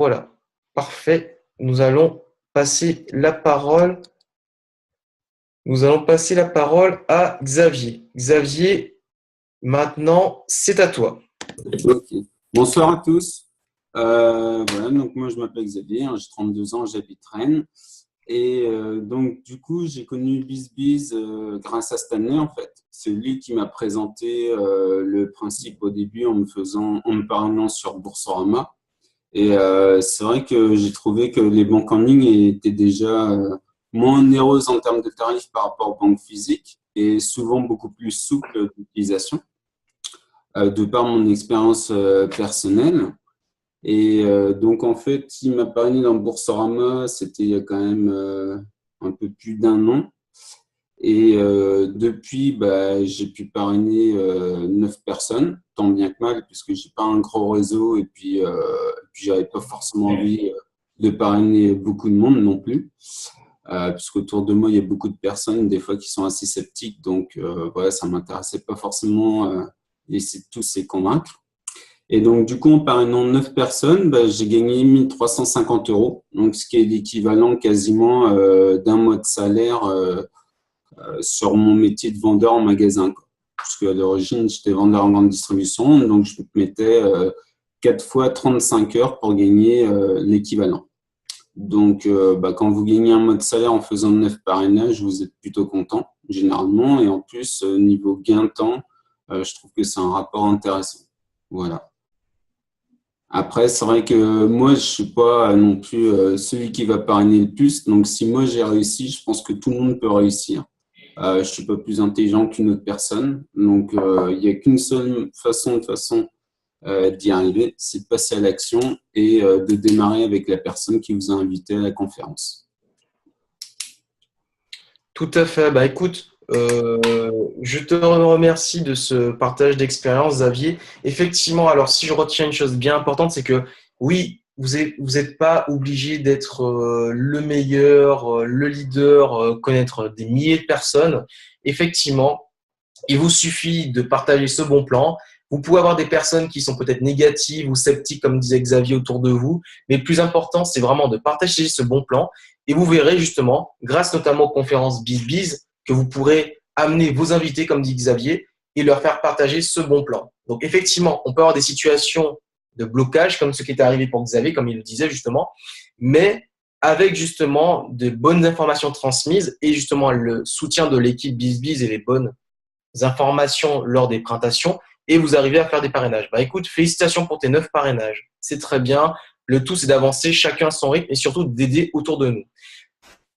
Voilà, parfait. Nous allons passer la parole. Nous allons passer la parole à Xavier. Xavier, maintenant, c'est à toi. Ok. Bonsoir à tous. Voilà, donc moi je m'appelle Xavier, hein, j'ai 32 ans, j'habite Rennes. Et donc du coup j'ai connu BizBiz grâce à Stanley en fait. C'est lui qui m'a présenté le principe au début en me parlant sur Boursorama. Et c'est vrai que j'ai trouvé que les banques en ligne étaient déjà moins onéreuses en termes de tarifs par rapport aux banques physiques et souvent beaucoup plus souples d'utilisation de par mon expérience personnelle. Et donc, en fait, il m'a parrainé dans Boursorama, c'était il y a quand même un peu plus d'un an. Et depuis, bah, j'ai pu parrainer 9 personnes, tant bien que mal, puisque j'ai pas un gros réseau et puis j'avais pas forcément envie de parrainer beaucoup de monde non plus. Puisqu'autour de moi, il y a beaucoup de personnes, des fois, qui sont assez sceptiques. Donc, voilà, ça m'intéressait pas forcément d'essayer de tous les convaincre. Et donc, du coup, en parrainant 9 personnes, bah, j'ai gagné 1350 euros, donc ce qui est l'équivalent quasiment d'un mois de salaire sur mon métier de vendeur en magasin, quoi. Parce qu'à l'origine, j'étais vendeur en grande distribution, donc je mettais 4 fois 35 heures pour gagner l'équivalent. Donc, bah, quand vous gagnez un mois de salaire en faisant 9 parrainages, vous êtes plutôt content, généralement. Et en plus, niveau gain-temps, je trouve que c'est un rapport intéressant. Voilà. Après, c'est vrai que moi, je suis pas non plus celui qui va parrainer le plus. Donc, si moi j'ai réussi, je pense que tout le monde peut réussir. Je suis pas plus intelligent qu'une autre personne. Donc, il n'y a qu'une seule façon, de toute façon, d'y arriver, c'est de passer à l'action et de démarrer avec la personne qui vous a invité à la conférence. Tout à fait. Bah, écoute, je te remercie de ce partage d'expérience, Xavier. Effectivement, alors si je retiens une chose bien importante, c'est que oui, vous êtes pas obligé d'être le meilleur, le leader, connaître des milliers de personnes. Effectivement, il vous suffit de partager ce bon plan. Vous pouvez avoir des personnes qui sont peut-être négatives ou sceptiques, comme disait Xavier, autour de vous. Mais le plus important, c'est vraiment de partager ce bon plan. Et vous verrez justement, grâce notamment aux conférences BizBiz, que vous pourrez amener vos invités, comme dit Xavier, et leur faire partager ce bon plan. Donc effectivement, on peut avoir des situations de blocage, comme ce qui est arrivé pour Xavier, comme il le disait justement, mais avec justement de bonnes informations transmises et justement le soutien de l'équipe BizBiz et les bonnes informations lors des présentations et vous arrivez à faire des parrainages. Bah écoute, félicitations pour tes 9 parrainages. C'est très bien. Le tout, c'est d'avancer chacun à son rythme et surtout d'aider autour de nous.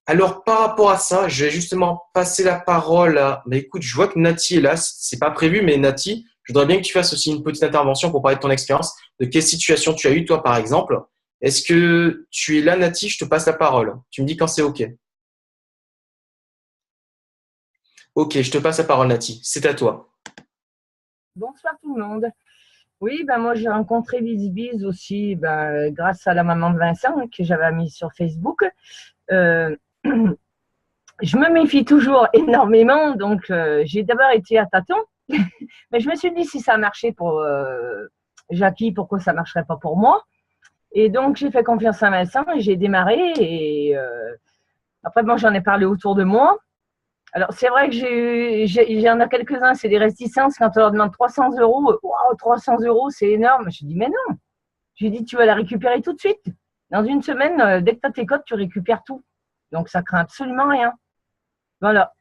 Alors, par rapport à ça, je vais justement passer la parole à… Bah écoute, je vois que Nati est là. C'est pas prévu, mais Nati, je voudrais bien que tu fasses aussi une petite intervention pour parler de ton expérience, de quelle situation tu as eu, toi, par exemple. Est-ce que tu es là, Nati? Je te passe la parole. Tu me dis quand c'est OK. OK, je te passe la parole, Nati. C'est à toi. Bonsoir tout le monde. Oui, ben moi j'ai rencontré BizBiz aussi grâce à la maman de Vincent que j'avais mis sur Facebook. Je me méfie toujours énormément, donc j'ai d'abord été à tâtons, mais je me suis dit si ça marchait pour Jackie, pourquoi ça ne marcherait pas pour moi? Et donc j'ai fait confiance à Vincent et j'ai démarré. Et après, moi j'en ai parlé autour de moi. Alors, c'est vrai que j'en ai quelques-uns, c'est des réticences. Quand on leur demande 300 euros, wow, 300 euros, c'est énorme. Je dis, mais non. J'ai dit, tu vas la récupérer tout de suite. Dans une semaine, dès que tu as tes codes, tu récupères tout. Donc, ça craint absolument rien. Voilà.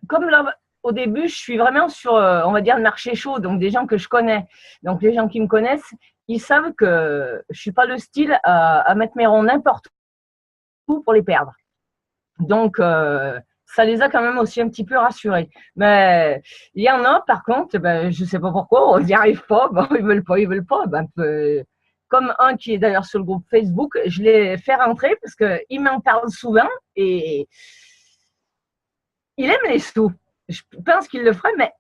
Comme là, au début, je suis vraiment sur, on va dire, le marché chaud, donc des gens que je connais. Donc, les gens qui me connaissent, ils savent que je ne suis pas le style à mettre mes ronds n'importe où pour les perdre. Donc, ça les a quand même aussi un petit peu rassurés. Mais il y en a, par contre, je ne sais pas pourquoi, ils n'y arrivent pas, ils veulent pas. Comme un qui est d'ailleurs sur le groupe Facebook, je l'ai fait rentrer parce qu'il m'en parle souvent et il aime les sous. Je pense qu'il le ferait, mais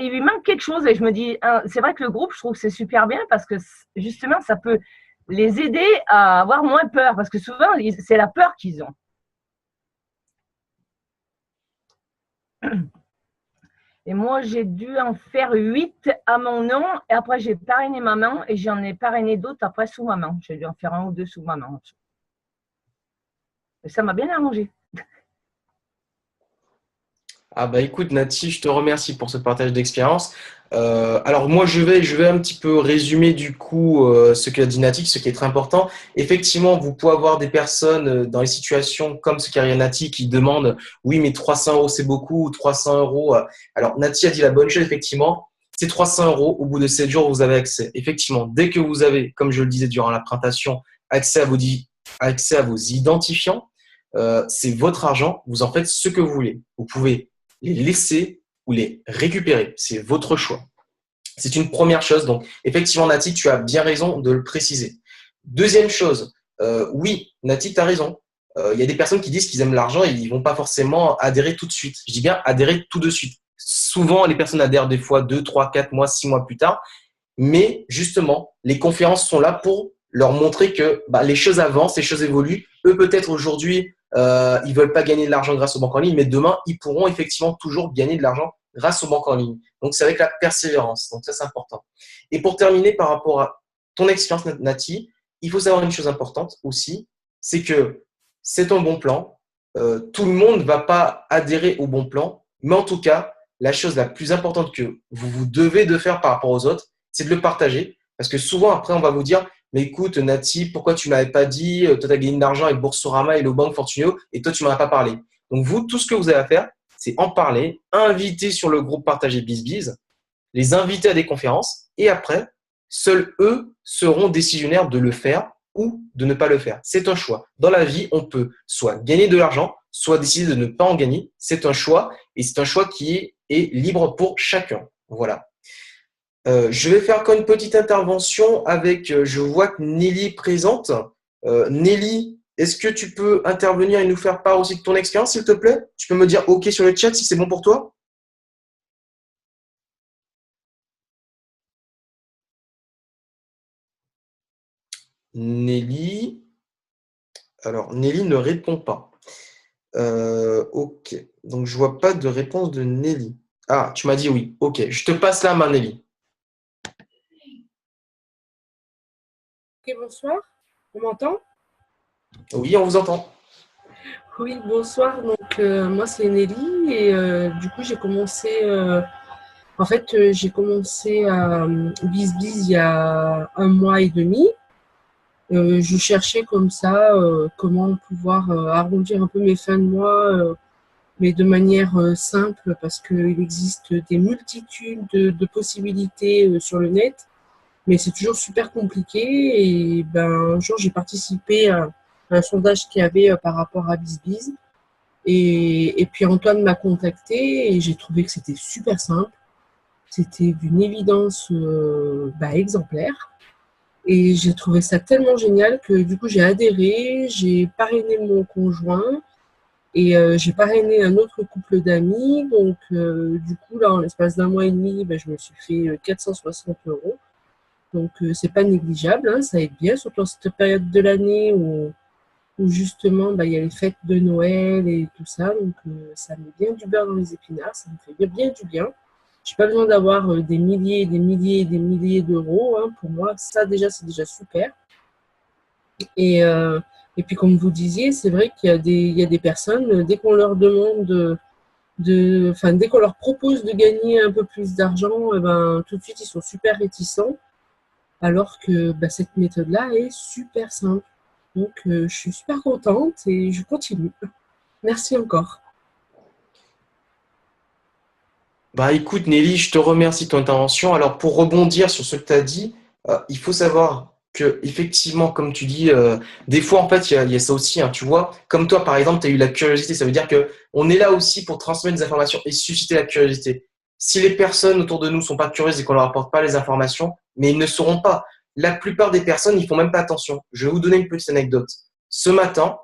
il lui manque quelque chose et je me dis, c'est vrai que le groupe, je trouve que c'est super bien parce que justement, ça peut les aider à avoir moins peur parce que souvent, c'est la peur qu'ils ont. Et moi, j'ai dû en faire 8 à mon nom. Et après, j'ai parrainé maman et j'en ai parrainé d'autres après sous maman. J'ai dû en faire 1 ou 2 sous maman. Et ça m'a bien arrangé. Ah bah écoute Nati, je te remercie pour ce partage d'expérience. Alors moi je vais un petit peu résumer du coup ce qu'a dit Nati, ce qui est très important. Effectivement, vous pouvez avoir des personnes dans les situations comme ce qu'a dit Nati qui demandent oui mais 300 euros c'est beaucoup ou 300 euros. Alors Nati a dit la bonne chose effectivement, c'est 300 euros au bout de 7 jours vous avez accès. Effectivement, dès que vous avez, comme je le disais durant la présentation, accès à vos identifiants, c'est votre argent, vous en faites ce que vous voulez. Vous pouvez les laisser ou les récupérer. C'est votre choix. C'est une première chose. Donc, effectivement, Nati, tu as bien raison de le préciser. Deuxième chose, oui, Nati, tu as raison. Il y a des personnes qui disent qu'ils aiment l'argent et ils ne vont pas forcément adhérer tout de suite. Je dis bien adhérer tout de suite. Souvent, les personnes adhèrent des fois 2, 3, 4 mois, 6 mois plus tard. Mais justement, les conférences sont là pour leur montrer que les choses avancent, les choses évoluent. Eux, peut-être aujourd'hui, ils veulent pas gagner de l'argent grâce aux banques en ligne, mais demain, ils pourront effectivement toujours gagner de l'argent grâce aux banques en ligne. Donc, c'est avec la persévérance. Donc, ça, c'est important. Et pour terminer, par rapport à ton expérience, Nati, il faut savoir une chose importante aussi, c'est que c'est un bon plan. Tout le monde ne va pas adhérer au bon plan, mais en tout cas, la chose la plus importante que vous devez de faire par rapport aux autres, c'est de le partager. Parce que souvent, après, on va vous dire, mais écoute, Nati, pourquoi tu ne m'avais pas dit, toi, tu as gagné de l'argent avec Boursorama et le Banque Fortuneo, et toi, tu ne m'en as pas parlé. Donc, vous, tout ce que vous avez à faire, c'est en parler, inviter sur le groupe Partager BizBiz, les inviter à des conférences, et après, seuls eux seront décisionnaires de le faire ou de ne pas le faire. C'est un choix. Dans la vie, on peut soit gagner de l'argent, soit décider de ne pas en gagner. C'est un choix, et c'est un choix qui est libre pour chacun. Voilà. Je vais faire encore une petite intervention avec, je vois que Nelly est présente. Nelly, est-ce que tu peux intervenir et nous faire part aussi de ton expérience, s'il te plaît? Tu peux me dire OK sur le chat si c'est bon pour toi? Nelly. Alors, Nelly ne répond pas. OK. Donc, je ne vois pas de réponse de Nelly. Ah, tu m'as dit oui. OK. Je te passe la main, Nelly. Ok, bonsoir. On m'entend? Oui, on vous entend. Oui, bonsoir. Donc, moi, c'est Nelly et du coup, j'ai commencé j'ai commencé à BizBiz il y a 1 mois et demi. Je cherchais comme ça comment pouvoir arrondir un peu mes fins de mois, mais de manière simple parce qu'il existe des multitudes de possibilités sur le net, mais c'est toujours super compliqué. Et un jour, j'ai participé à un sondage qu'il y avait par rapport à BizBiz. Et puis Antoine m'a contacté et j'ai trouvé que c'était super simple. C'était d'une évidence exemplaire. Et j'ai trouvé ça tellement génial que du coup j'ai adhéré, j'ai parrainé mon conjoint et j'ai parrainé un autre couple d'amis. Donc du coup là en l'espace d'1 mois et demi, je me suis fait 460 €. Donc c'est pas négligeable, hein, ça aide bien, surtout en cette période de l'année où justement il y a les fêtes de Noël et tout ça. Donc ça met bien du beurre dans les épinards, ça me fait bien, bien du bien. Je n'ai pas besoin d'avoir des milliers, des milliers, des milliers d'euros. Hein. Pour moi, ça déjà, c'est déjà super. Et puis, comme vous disiez, c'est vrai qu'il y a des personnes, dès qu'on leur demande dès qu'on leur propose de gagner un peu plus d'argent, tout de suite, ils sont super réticents. Alors que cette méthode-là est super simple. Donc, je suis super contente et je continue. Merci encore. Écoute, Nelly, je te remercie de ton intervention. Alors, pour rebondir sur ce que tu as dit, il faut savoir que, effectivement, comme tu dis, des fois, en fait, il y a ça aussi, hein, tu vois. Comme toi, par exemple, tu as eu la curiosité. Ça veut dire qu'on est là aussi pour transmettre des informations et susciter la curiosité. Si les personnes autour de nous ne sont pas curieuses et qu'on ne leur apporte pas les informations, mais ils ne sauront pas. La plupart des personnes, ils ne font même pas attention. Je vais vous donner une petite anecdote. Ce matin,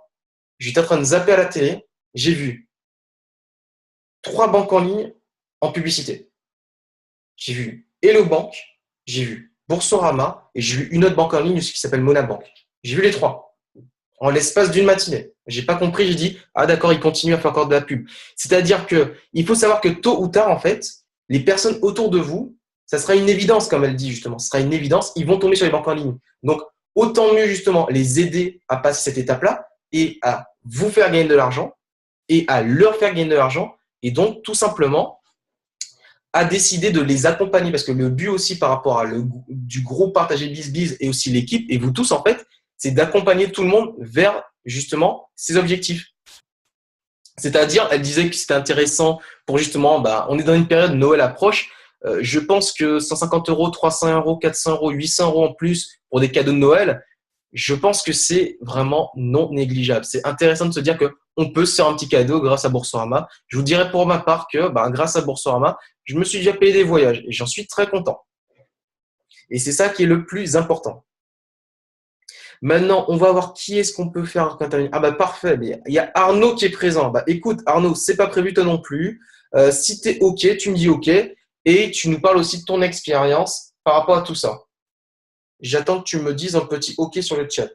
j'étais en train de zapper à la télé. J'ai vu 3 banques en ligne en publicité. J'ai vu Hello Bank, j'ai vu Boursorama et j'ai vu une autre banque en ligne qui s'appelle Monabank. J'ai vu les 3 en l'espace d'une matinée. J'ai pas compris, j'ai dit ah d'accord, ils continuent à faire encore de la pub. C'est-à-dire que il faut savoir que tôt ou tard en fait, les personnes autour de vous, ça sera une évidence, comme elle dit justement, ce sera une évidence, ils vont tomber sur les banques en ligne. Donc, autant mieux justement les aider à passer cette étape-là et à vous faire gagner de l'argent et à leur faire gagner de l'argent. Et donc, tout simplement, à décider de les accompagner. Parce que le but aussi par rapport à du groupe Partager BizBiz et aussi l'équipe, et vous tous en fait, c'est d'accompagner tout le monde vers justement ces objectifs. C'est-à-dire, elle disait que c'était intéressant pour justement, on est dans une période, Noël approche. Je pense que 150 €, 300 €, 400 €, 800 € en plus pour des cadeaux de Noël, je pense que c'est vraiment non négligeable. C'est intéressant de se dire qu'on peut se faire un petit cadeau grâce à Boursorama. Je vous dirais pour ma part que grâce à Boursorama, je me suis déjà payé des voyages et j'en suis très content. Et c'est ça qui est le plus important. Maintenant, on va voir qui est-ce qu'on peut faire intervenir. Parfait. Il y a Arnaud qui est présent. Écoute, Arnaud, c'est pas prévu toi non plus. Si tu es OK, tu me dis OK et tu nous parles aussi de ton expérience par rapport à tout ça. J'attends que tu me dises un petit OK sur le chat.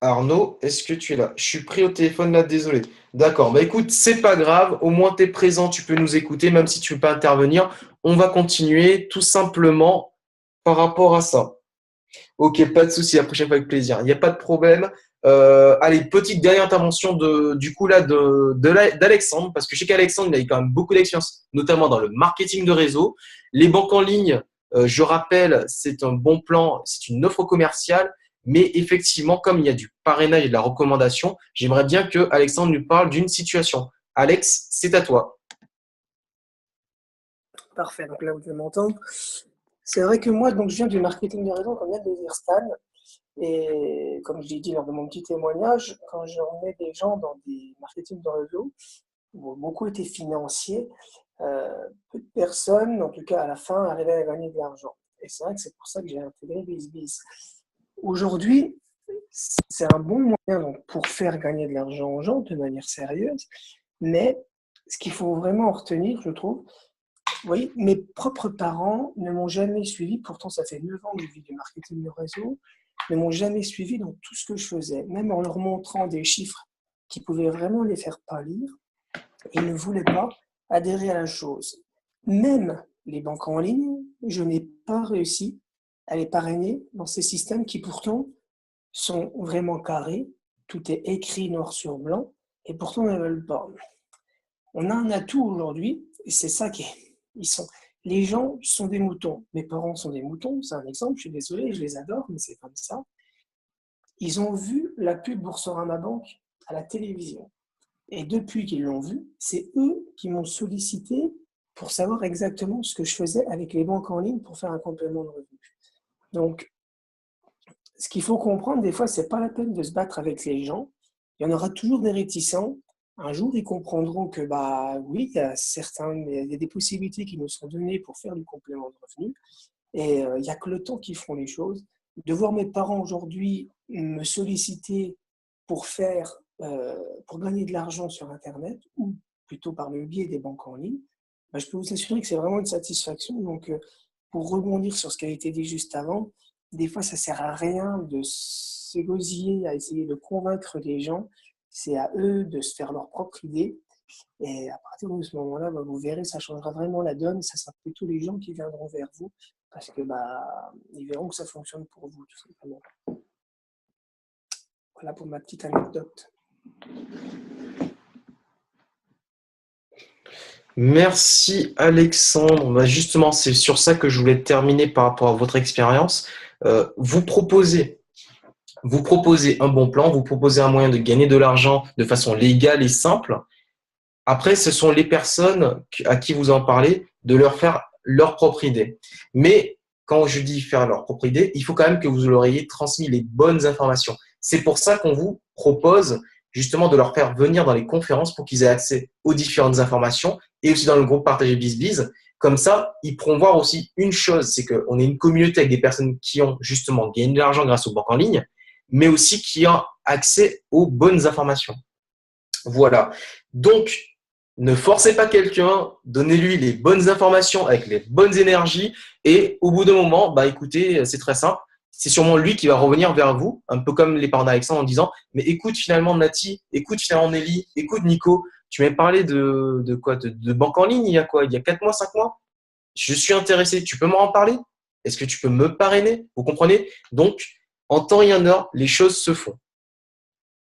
Arnaud, est-ce que tu es là? Je suis pris au téléphone là, désolé. D'accord, écoute, c'est pas grave. Au moins, tu es présent, tu peux nous écouter, même si tu ne veux pas intervenir. On va continuer tout simplement par rapport à ça. Ok, pas de souci, la prochaine fois avec plaisir. Il n'y a pas de problème. Allez, petite dernière intervention d'Alexandre, parce que je sais qu'Alexandre, il a quand même beaucoup d'expérience, notamment dans le marketing de réseau. Les banques en ligne, je rappelle, c'est un bon plan, c'est une offre commerciale, mais effectivement, comme il y a du parrainage et de la recommandation, j'aimerais bien que Alexandre nous parle d'une situation. Alex, c'est à toi. Parfait, donc là vous devez m'entendre. C'est vrai que moi, donc, je viens du marketing de réseau, comme vient de le dire Stan. Et comme je l'ai dit lors de mon petit témoignage, quand je remets des gens dans des marketing de réseau, où beaucoup étaient financiers, peu de personnes, en tout cas à la fin, arrivaient à gagner de l'argent. Et c'est vrai que c'est pour ça que j'ai intégré BizBiz. Aujourd'hui, c'est un bon moyen donc, pour faire gagner de l'argent aux gens de manière sérieuse. Mais ce qu'il faut vraiment retenir, je trouve, vous voyez, mes propres parents ne m'ont jamais suivi, pourtant ça fait 9 ans que je vis du marketing de réseau, ne m'ont jamais suivi dans tout ce que je faisais, même en leur montrant des chiffres qui pouvaient vraiment les faire pâlir, ils ne voulaient pas adhérer à la chose. Même les banques en ligne, je n'ai pas réussi à les parrainer dans ces systèmes qui pourtant sont vraiment carrés, tout est écrit noir sur blanc, et pourtant ne veulent pas. On a un atout aujourd'hui, et c'est ça qui est... Les gens sont des moutons. Mes parents sont des moutons, c'est un exemple, je suis désolé, je les adore, mais c'est comme ça. Ils ont vu la pub Boursorama Banque à la télévision. Et depuis qu'ils l'ont vu, c'est eux qui m'ont sollicité pour savoir exactement ce que je faisais avec les banques en ligne pour faire un complément de revenu. Donc, ce qu'il faut comprendre, des fois, ce n'est pas la peine de se battre avec les gens. Il y en aura toujours des réticents. Un jour, ils comprendront que, oui, il y a des possibilités qui nous sont données pour faire du complément de revenu. Et il n'y a que le temps qui feront les choses. De voir mes parents aujourd'hui me solliciter pour gagner de l'argent sur Internet, ou plutôt par le biais des banques en ligne, je peux vous assurer que c'est vraiment une satisfaction. Donc, pour rebondir sur ce qui a été dit juste avant, des fois, ça ne sert à rien de s'égosiller à essayer de convaincre les gens. C'est à eux de se faire leur propre idée. Et à partir de ce moment-là, vous verrez, ça changera vraiment la donne. Ça sera plutôt les gens qui viendront vers vous parce que ils verront que ça fonctionne pour vous, tout simplement. Voilà pour ma petite anecdote. Merci Alexandre. Justement, c'est sur ça que je voulais terminer par rapport à votre expérience. Vous proposez un bon plan, vous proposez un moyen de gagner de l'argent de façon légale et simple. Après, ce sont les personnes à qui vous en parlez de leur faire leur propre idée. Mais quand je dis faire leur propre idée, il faut quand même que vous leur ayez transmis les bonnes informations. C'est pour ça qu'on vous propose justement de leur faire venir dans les conférences pour qu'ils aient accès aux différentes informations et aussi dans le groupe Partager BizBiz. Comme ça, ils pourront voir aussi une chose, c'est qu'on est une communauté avec des personnes qui ont justement gagné de l'argent grâce aux banques en ligne, mais aussi qui ont accès aux bonnes informations. Voilà. Donc, ne forcez pas quelqu'un, donnez-lui les bonnes informations avec les bonnes énergies et au bout d'un moment, écoutez, c'est très simple. c'est sûrement lui qui va revenir vers vous, un peu comme les parents d'Alexandre, en disant « Mais écoute finalement Nati, écoute finalement Nelly, écoute Nico, tu m'avais parlé de quoi de banque en ligne il y a quoi? Il y a 4 mois, 5 mois? Je suis intéressé, tu peux m'en parler? Est-ce que tu peux me parrainer? Vous comprenez? Donc, en temps et en heure, les choses se font.